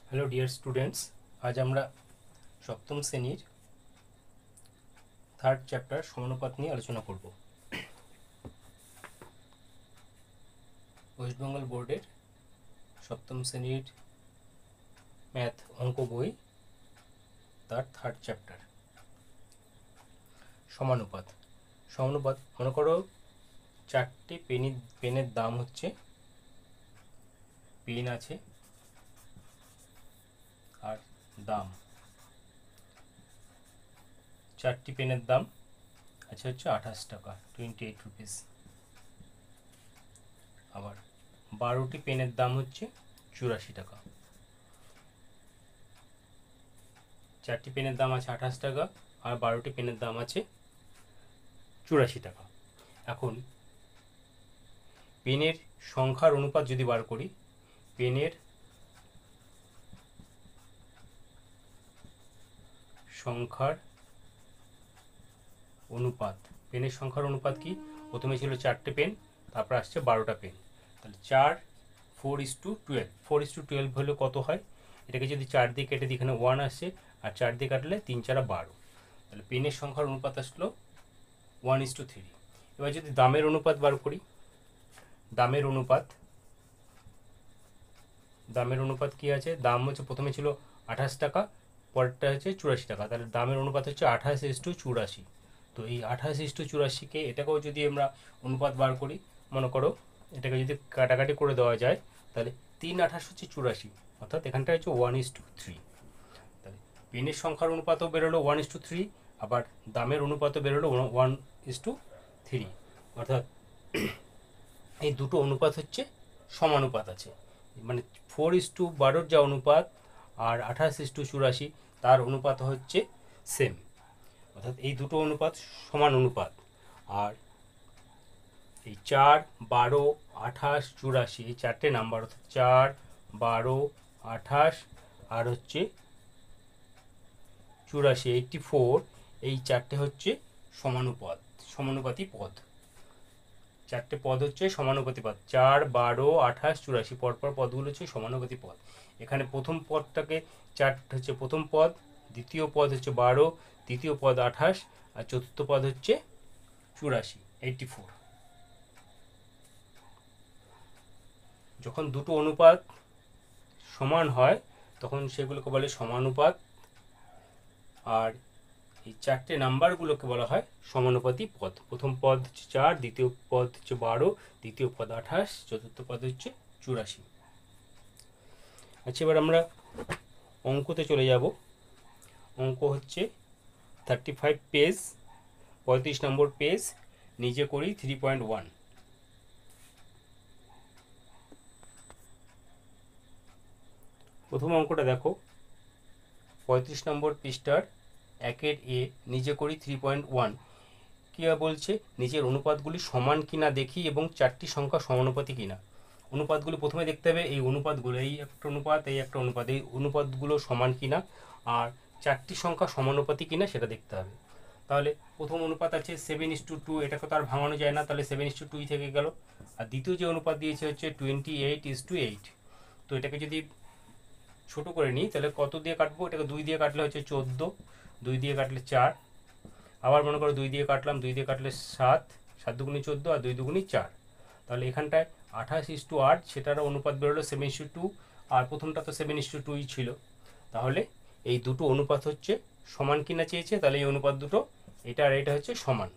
Hello dear students, আজ আমরা সপ্তম শ্রেণীর থার্ড চ্যাপ্টার সমানুপাত নিয়ে আলোচনা করব। ওয়েস্ট বেঙ্গল বোর্ডের সপ্তম শ্রেণীর ম্যাথ অঙ্ক বই, তার থার্ড চ্যাপ্টার সমানুপাত। সমানুপাত মনে করো চারটে পেনের দাম হচ্ছে, পেন আছে আর দাম, চারটি পেনের দাম আছে হচ্ছে 28 টাকা, 28 রুপিস। আবার 12টি পেনের দাম হচ্ছে 84 টাকা। চারটি পেনের দাম আছে 28 টাকা আর 12টি পেনের দাম আছে 84 টাকা। এখন পেনের সংখ্যার অনুপাত যদি বার করি, পেনের সংখ্যার অনুপাত কি? প্রথমে ছিল চারটে পেন, তারপর আসছে 12টা পেন, তাহলে 4 4:12। 4:12 হলে কত হয়? এটাকে যদি 4 দিয়ে কেটে দিই, এখানে 1 আসছে, আর 4 দিয়ে কাটলে 3 4 12, তাহলে পেনের সংখ্যার অনুপাত আসলো 1:3। এবার যদি দামের অনুপাত বার করি, দামের অনুপাত কি আছে? দাম হচ্ছে প্রথমে ছিল 28 টাকা, পরেরটা হচ্ছে 84 টাকা, তাহলে দামের অনুপাত হচ্ছে 28:84। তো এই 28:84কে এটাকেও যদি আমরা অনুপাত বার করি, মনে করো এটাকে যদি কাটাকাটি করে দেওয়া যায়, তাহলে 3 28 হচ্ছে 84, অর্থাৎ এখানটা হচ্ছে 1:3। তাহলে পেনের সংখ্যার অনুপাতও বেরোলো 1:3, আবার দামের অনুপাতও বেরোলো 1:3, অর্থাৎ এই দুটো অনুপাত হচ্ছে সমানুপাত আছে। মানে 4:12 যা অনুপাত আর 28:84 তার অনুপাত হচ্ছে সেম, অর্থাৎ এই দুটো অনুপাত সমান অনুপাত। আর এই 4 12 28 84 এই চারটে নাম্বার, অর্থাৎ 4 12 28 আর হচ্ছে 84 84, এই চারটে হচ্ছে সমানুপাতি পদ। চারটে পদ হচ্ছে সমানুপাতি পদ, 4 12 28 84 পরপর পদগুলো হচ্ছে সমানুপাতি পদ। এখানে প্রথম পদটাকে 4 হচ্ছে প্রথম পদ, দ্বিতীয় পদ হচ্ছে 12, তৃতীয় পদ 28 আর চতুর্থ পদ হচ্ছে 84 84। যখন দুটো অনুপাত সমান হয় তখন সেগুলোকে বলে সমানুপাত, আর এই চারটে নাম্বারগুলোকে বলা হয় সমানুপাতি পদ। প্রথম পদ হচ্ছে 4, দ্বিতীয় পদ হচ্ছে 12, তৃতীয় পদ 28, চতুর্থ পদ হচ্ছে 84। আচ্ছা, এবার আমরা অঙ্কতে চলে যাব। অঙ্ক হচ্ছে 35 পেজ, 35 নম্বর পেজ, নিজে করি 3.1। প্রথম অঙ্কটা দেখো, 35 নম্বর পৃষ্ঠার 1-এর এ, নিজে করি 3.1। কি বলছে? নিচের অনুপাতগুলি সমান কিনা দেখি এবং চারটি সংখ্যা সমানুপাতি কিনা। অনুপাতগুলো প্রথমে দেখতে হবে, এই অনুপাতগুলো, এই একটা অনুপাত, এই একটা অনুপাত, এই অনুপাতগুলো সমান কিনা আর চারটি সংখ্যা সমানুপাতি কিনা সেটা দেখতে হবে। তাহলে প্রথম অনুপাত আছে 7:2, এটাকে তো আর ভাঙানো যায় না, তাহলে 7:2 থেকে গেল। আর দ্বিতীয় যে অনুপাত দিয়েছে হচ্ছে 28:8। তো এটাকে যদি ছোট করে নিই, তাহলে কত দিয়ে কাটবো? এটাকে 2 দিয়ে কাটলে হচ্ছে 14, 2 দিয়ে কাটলে 4, আবার মনে করো 2 দিয়ে কাটলাম, 2 দিয়ে কাটলে 7, 7 দুগুণে 14 আর 2 দুগুণে 4। তাহলে এখানটায় 28:8, সেটারও অনুপাত বেরোলো 7:2, আর প্রথমটা তো 7:2ই ছিল। তাহলে এই দুটো অনুপাত হচ্ছে সমান কিনা চেয়েছে, তাহলে এই অনুপাত দুটো, এটা আর এটা হচ্ছে সমান।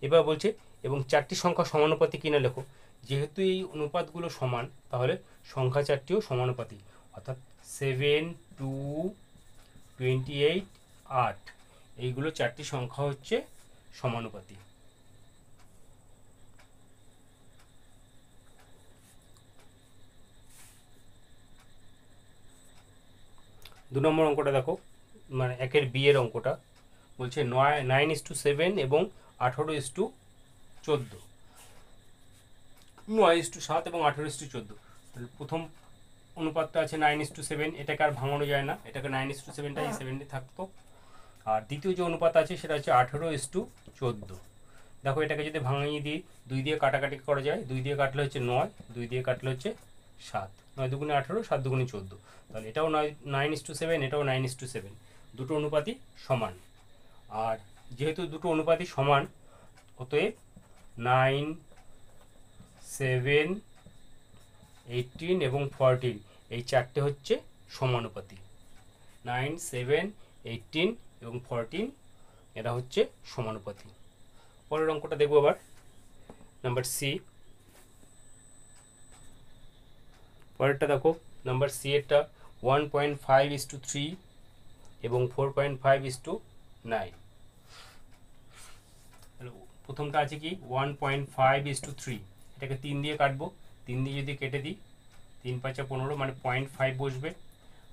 এবার বলছে এবং চারটি সংখ্যা সমানুপাতি কিনা লেখো। যেহেতু এই অনুপাতগুলো সমান, তাহলে সংখ্যা চারটিও সমানুপাতি, অর্থাৎ 7 2 28 8, এইগুলো চারটি সংখ্যা হচ্ছে সমানুপাতি। দু নম্বর অঙ্কটা দেখো, মানে 1-এর বি এর অঙ্কটা বলছে 9:7 এবং 18:14, 9:7 এবং 18:14। তাহলে প্রথম অনুপাতটা আছে 9:7, এটাকে আর ভাঙানো যায় না, এটাকে 9:7টা এই 7 থাকতো। আর দ্বিতীয় যে অনুপাত আছে সেটা হচ্ছে 18:14। দেখো এটাকে যদি ভাঙিয়ে দিই, 2 দিয়ে কাটাকাটি করা যায়, 2 দিয়ে কাটলে হচ্ছে 9, 2 দিয়ে কাটলে হচ্ছে 7, 9 দুগুণে 18, 7 দুগুণে 14, তাহলে এটাও 9:7, এটাও 9:7, দুটো অনুপাতই সমান। আর যেহেতু দুটো অনুপাতই সমান, অতএব 9, 7, 18 এবং 14 এই চারটে হচ্ছে সমানুপাতি। 9, 7, 18 এবং 14 এরা হচ্ছে সমানুপাতি। পরের অঙ্কটা দেখব আবার, নাম্বার সি। পরেরটা দেখো, নাম্বার সি এরটা 1.5:3 এবং 4.5:9। প্রথমটা আছে কি 1.5:3, এটাকে 3 দিয়ে কাটবো। 3 দিয়ে যদি কেটে দিই, 3 × 5 = 15, মানে 0.5 বসবে।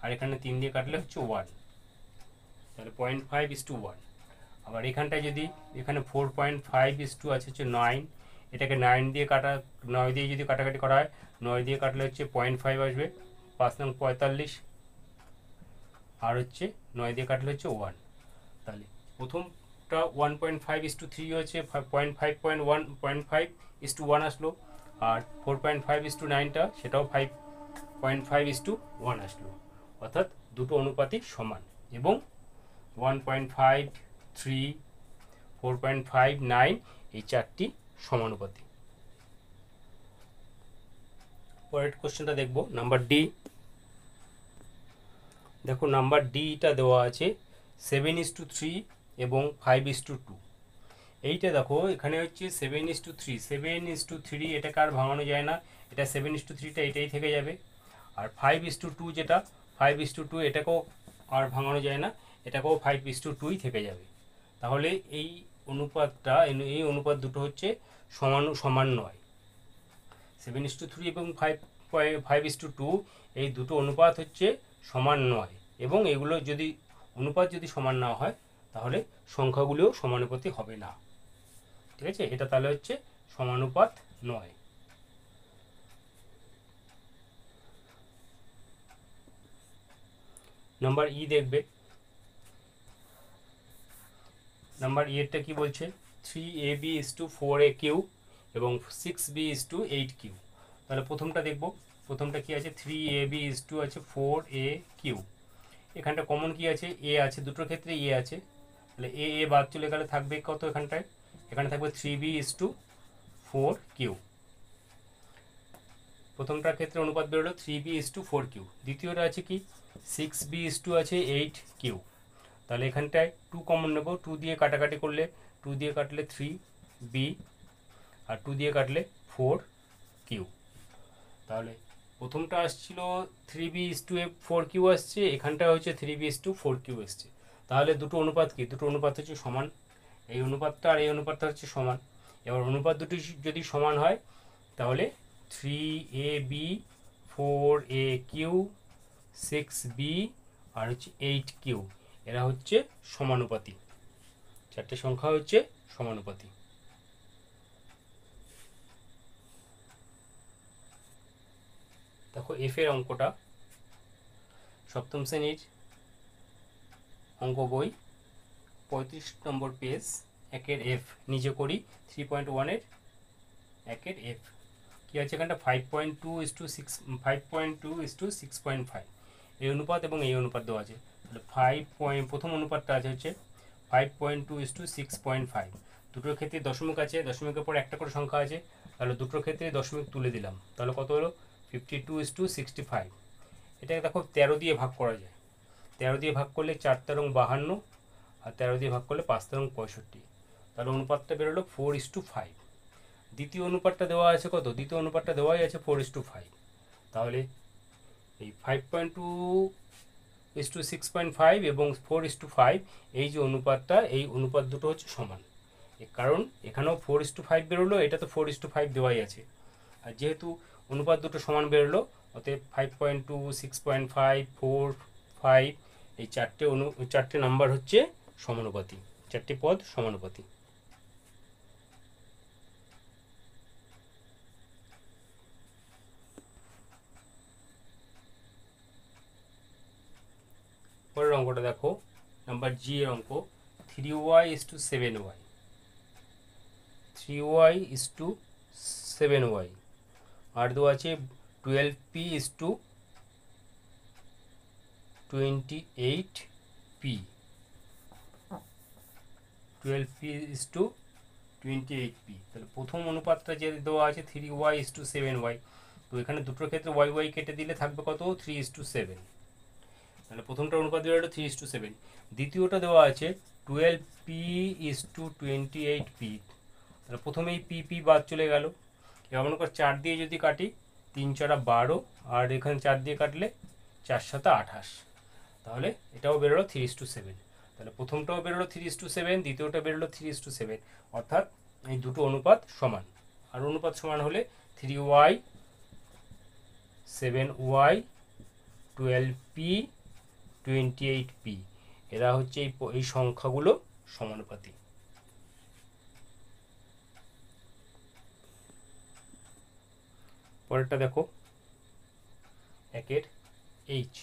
আর এখানে 3 দিয়ে কাটলে হচ্ছে 1, তাহলে 0.5:1। আবার এখানটায় যদি, এখানে 4.5:2 আছে হচ্ছে 9, এটাকে 9 দিয়ে যদি কাটাকাটি করা হয়, 9 দিয়ে কাটলে হচ্ছে 0.5 আসবে, 5 নং 45। আর হচ্ছে 9 দিয়ে কাটলে হচ্ছে 1। তাহলে প্রথমটা 1.5:3 হচ্ছে 0.5 আসলো, আর 4.5:9টা সেটাও 5.5:1 আসলো। অর্থাৎ দুটো অনুপাতই সমান এবং 1.5, 3, 4.5, 9 এই চারটি সমানুপাতি। পরের কোশ্চেনটা দেখব, নাম্বার ডি। দেখো নাম্বার ডিটা দেওয়া আছে 7:3 এবং 5:2। এইটা দেখো এখানে হচ্ছে 7:3, 7:3 এটাকে আর ভাঙানো যায় না, এটা 7:3টা এটাই থেকে যাবে। আর 5:2 যেটা 5:2 এটাকেও আর ভাঙানো যায় না, এটাকেও 5:2ই থেকে যাবে। তাহলে এই অনুপাত দুটো হচ্ছে সমান নয়। 7:3 এবং 5:2 এই দুটো অনুপাত হচ্ছে সমান নয়, এবং এগুলো যদি অনুপাত যদি সমান না হয় তাহলে সংখ্যাগুলোও সমানুপাতি হবে না। ঠিক আছে, এটা তাহলে হচ্ছে সমানুপাত নয়। নাম্বার ই দেখবে, নাম্বার ই এরটা কি বলছে, 3ab:4aq এবং 6b:8q। তাহলে প্রথমটা দেখব, প্রথমটা কি আছে, 3ab আছে 4aq। এখানটা কমন কি আছে, এ আছে, দুটোর ক্ষেত্রে এ আছে, তাহলে এ বাদ চলে গেলে থাকবে কত এখানটায়, এখানে থাকবে 3b:4q। প্রথমটার ক্ষেত্রে অনুপাত বেরোলো 3b:4q। দ্বিতীয়টা আছে কি 6b: আছে 8q। তাহলে এখানটায় 2 কমন নেব, 2 দিয়ে কাটাকাটি করলে, 2 দিয়ে কাটলে 3b, আর 2 দিয়ে কাটলে 4q। তাহলে প্রথমটা আসছিল 3b:4q আসছে, এখানটা হচ্ছে 3b:4q এসছে। তাহলে দুটো অনুপাত কি, দুটো অনুপাত হচ্ছে সমান। এই অনুপাতটা আর এই অনুপাতটা হচ্ছে সমান। এবার অনুপাত দুটি যদি সমান হয় তাহলে 3ab, 4aq, 6b আর হচ্ছে 8q এরা হচ্ছে সমানুপাতি। চারটে সংখ্যা হচ্ছে সমানুপাতি। দেখো এফ এর অঙ্কটা, সপ্তম শ্রেণীর অঙ্ক বই 35 নম্বর পেজ, একের এফ নিজে করি 3.1-এর একের এফ কি আছে, এখানটা 5.2:6, 5.2:6.5 এই অনুপাত এবং এই অনুপাত দেওয়া আছে। তাহলে প্রথম অনুপাতটা আছে হচ্ছে 5.2:6.5। দুটোর ক্ষেত্রে দশমিক আছে, দশমিকের পর একটা করে সংখ্যা আছে, তাহলে দুটোর ক্ষেত্রে দশমিক তুলে দিলাম, তাহলে কত হলো 52:65। এটাকে দেখো 13 দিয়ে ভাগ করা যায়, 13 দিয়ে ভাগ করলে 4 তেরং 52, আর 13 দিয়ে ভাগ করলে 5 তেরং 65, তাহলে অনুপাতটা বেরোলো 4:5। দ্বিতীয় অনুপাতটা দেওয়া আছে কত, দ্বিতীয় অনুপাতটা দেওয়াই আছে 4:5। তাহলে এই 5.2:6.5 এবং 4:5 এই যে অনুপাতটা, এই অনুপাত দুটো হচ্ছে সমান। কারণ এখানেও 4:5 বেরোলো, এটা তো 4:5 দেওয়াই আছে, আর যেহেতু অনুপাত দুটো সমান বেরোলো অতএব 5.2, 6.5, 4, 5 এই চারটে নাম্বার হচ্ছে সমানুপাতি, চারটি পদ সমানুপাতি। পরের অঙ্কটা দেখো, নাম্বার জি এর অঙ্ক 3y:7y, 3y:7y। আর দেওয়া আছে 12p is to 28p, 12p is to 28p। তাহলে প্রথম অনুপাতটা যে দেওয়া আছে 3y is to 7y, তো এখানে দুটোর ক্ষেত্রে y কেটে দিলে থাকবে কত 3:7। তাহলে প্রথমটা অনুপাত দেওয়া হলো 3:7। দ্বিতীয়টা দেওয়া আছে 12p is to 28p, তাহলে প্রথমেই p বাদ চলে গেল। এবার মনে কর 4 দিয়ে যদি কাটি 3 × 4 = 12, আর এখানে 4 দিয়ে কাটলে 4 × 7 = 28, তাহলে এটাও বেরোলো 3:7। তাহলে প্রথমটাও বেরোলো 3:7, দ্বিতীয়টা বেরোলো 3:7, অর্থাৎ এই দুটো অনুপাত সমান। আর অনুপাত সমান হলে 3y 7y 12p 28p, এরা হচ্ছে এই সংখ্যাগুলো সমানুপাতি। পরেরটা দেখো, একের h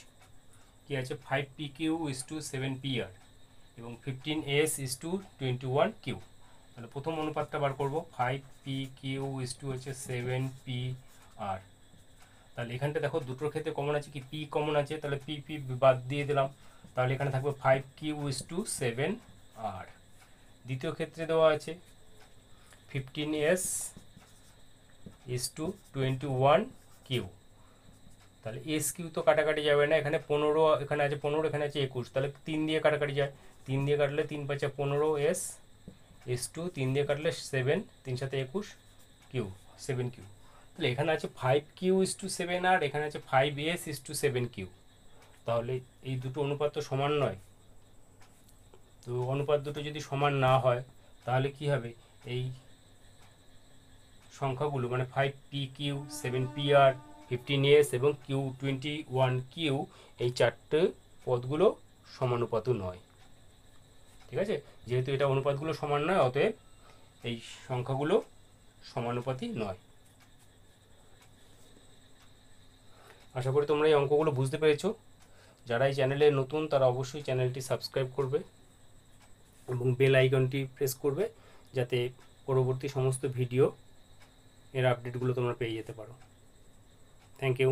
কি আছে 5pq is to 7pr এবং 15s is to 21q। তাহলে প্রথম অনুপাতটা বার করব, 5pq is to হচ্ছে 7pr। তাহলে এখানটা দেখো দুটোর ক্ষেত্রে কমন আছে কি p কমন আছে, তাহলে p বাদ দিয়ে দিলাম, তাহলে এখানে থাকবে 5q is to 7r। দ্বিতীয় ক্ষেত্রে দেওয়া আছে 15s is to 21q, তাহলে এস কিউ তো কাটাকাটি যাবে না, এখানে 15, এখানে আছে 15, এখানে আছে 21, তাহলে 3 দিয়ে কাটাকাটি যায়, 3 দিয়ে কাটলে 3 × 5 = 15s এস টু 3 দিয়ে কাটলে 7, 3 × 7 = 21 কিউ 7q। তাহলে এখানে আছে 5q is to 7r, এখানে আছে 5s is to 7q। তাহলে এই দুটো অনুপাত তো সমান নয়। তো অনুপাত দুটো যদি সমান না হয় তাহলে কি হবে, এই সংখ্যাগুলো মানে 5pq 7pr 15s এবং q21q এই চারটে পদগুলো সমানুপাত নয়। ঠিক আছে, যেহেতু এটা অনুপাতগুলো সমান নয়, অতএব এই সংখ্যাগুলো সমানুপাতি নয়। আশা করি তোমরা এই অঙ্কগুলো বুঝতে পেরেছো। যারা এই চ্যানেলে নতুন তারা অবশ্যই চ্যানেলটি সাবস্ক্রাইব করবে এবং বেল আইকনটি প্রেস করবে, যাতে পরবর্তী সমস্ত ভিডিও এর আপডেটগুলো তোমরা পেয়ে যেতে পারো। Thank you.